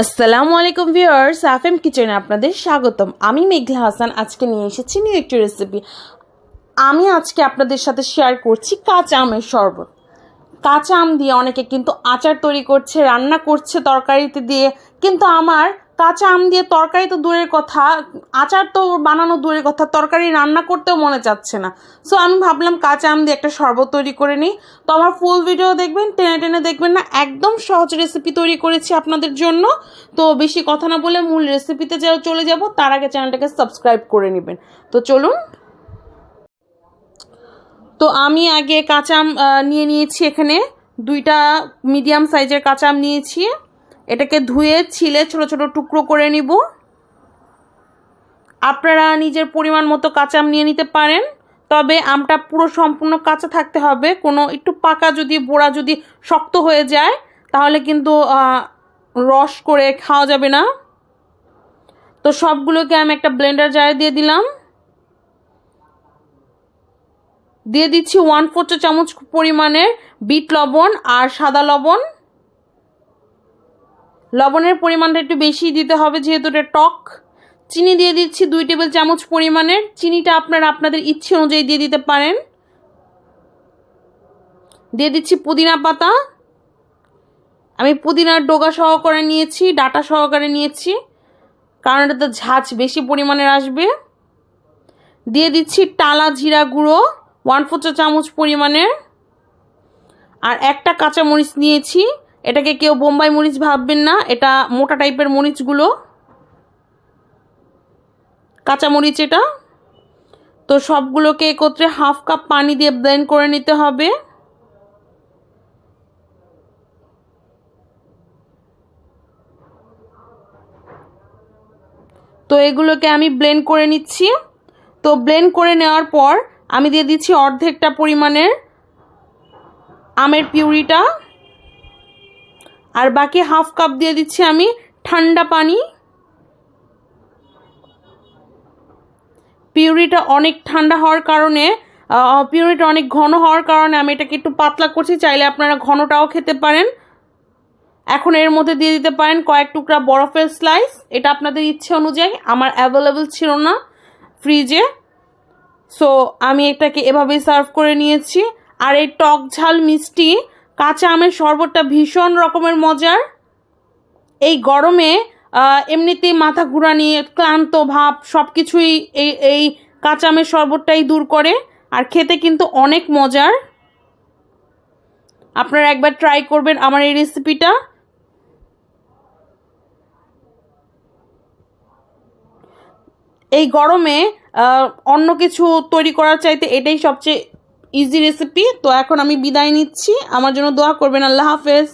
আসসালামু আলাইকুম viewers, FM কিচেনে আপনাদের স্বাগতম। আমি মেঘলা হাসান আজকে নিয়ে এসেছি নিউ একটি রেসিপি। আমি আজকে আপনাদের সাথে শেয়ার করছি কাঁচা আমের শরবত। কাঁচা আম দিয়ে অনেকে কিন্তু আচার তৈরি করছে, রান্না করছে তরকারিতে দিয়ে, কিন্তু আমার কাঁচা আম দিয়ে তরকারি তো দূরের কথা, আচার তো বানানো দূরের কথা, তরকারি রান্না করতেও মনে চাচ্ছে না। সো আমি ভাবলাম কাঁচা আম দিয়ে একটা শরবত তৈরি করে নিই। তো আমার ফুল ভিডিও দেখবেন, টেনে টেনে দেখবেন না, একদম সহজ রেসিপি তৈরি করেছি আপনাদের জন্য। তো বেশি কথা না বলে মূল রেসিপিতে চলে যাব, তার আগে চ্যানেলটাকে সাবস্ক্রাইব করে নেবেন। তো চলুন। তো আমি আগে কাঁচা আম নিয়ে নিয়েছি, এখানে দুইটা মিডিয়াম সাইজের কাঁচা আম নিয়েছি। এটাকে ধুয়ে ছিলে ছোট ছোট টুকরো করে নিব। আপনারা নিজের পরিমাণ মতো কাঁচা আম নিয়ে নিতে পারেন, তবে আমটা পুরো সম্পূর্ণ কাঁচা থাকতে হবে। কোনো একটু পাকা যদি বোড়া যদি শক্ত হয়ে যায় তাহলে কিন্তু রস করে খাওয়া যাবে না। তো সবগুলোকে আমি একটা ব্লেন্ডার জারে দিয়ে দিলাম। দিয়ে দিচ্ছি 1/4 চা চামচ পরিমাণের বিট লবণ আর সাদা লবণ। লবণের পরিমাণটা একটু বেশি দিতে হবে যেহেতু এটা টক। চিনি দিয়ে দিচ্ছি 2 টেবিল চামচ পরিমাণের। চিনিটা আপনারা আপনাদের ইচ্ছে অনুযায়ী দিয়ে দিতে পারেন। দিয়ে দিচ্ছি পুদিনা পাতা। আমি পুদিনার ডগা সহকারে নিয়েছি, ডাটা সহকারে নিয়েছি, কারণ এটাতে ঝাঁঝ বেশি পরিমাণের আসবে। দিয়ে দিচ্ছি টালা জিরা গুঁড়ো 1/4 চা চামচ পরিমাণের। আর একটা কাঁচা মরিচ নিয়েছি, এটাকে কেউ বোম্বাই মরিচ ভাববেন না, এটা মোটা টাইপের মরিচগুলো, কাঁচা মরিচ এটা। তো সবগুলোকে একত্রে 1/2 কাপ পানি দিয়ে ব্লেন্ড করে নিতে হবে। তো এগুলোকে আমি ব্লেন্ড করে নিচ্ছি। তো ব্লেন্ড করে নেওয়ার পর আমি দিয়ে দিচ্ছি অর্ধেকটা পরিমাণের আমের পিউরিটা, আর বাকি 1/2 কাপ দিয়ে দিচ্ছি আমি ঠান্ডা পানি। পিউরিটা অনেক ঠান্ডা হওয়ার কারণে, পিউরিটা অনেক ঘন হওয়ার কারণে আমি এটাকে একটু পাতলা করছি, চাইলে আপনারা ঘনটাও খেতে পারেন। এখন এর মধ্যে দিয়ে দিতে পারেন কয়েক টুকরা বরফের স্লাইস, এটা আপনাদের ইচ্ছে অনুযায়ী। আমার অ্যাভেলেবল ছিল না ফ্রিজে, সো আমি এটাকে এভাবেই সার্ভ করে নিয়েছি। আর এই টক ঝাল মিষ্টি কাঁচা আমের শরবতটা ভীষণ রকমের মজার। এই গরমে এমনিতেই মাথা ঘুরানি, ক্লান্ত ভাব সব কিছুই এই কাঁচা আমের শরবতটাই দূর করে, আর খেতে কিন্তু অনেক মজার। আপনারা একবার ট্রাই করবেন আমার এই রেসিপিটা। এই গরমে অন্য কিছু তৈরি করার চাইতে এটাই সবচেয়ে ইজি রেসিপি। তো এখন আমি বিদায় নিচ্ছি, আমার জন্য দোয়া করবেন। আল্লাহ হাফেজ।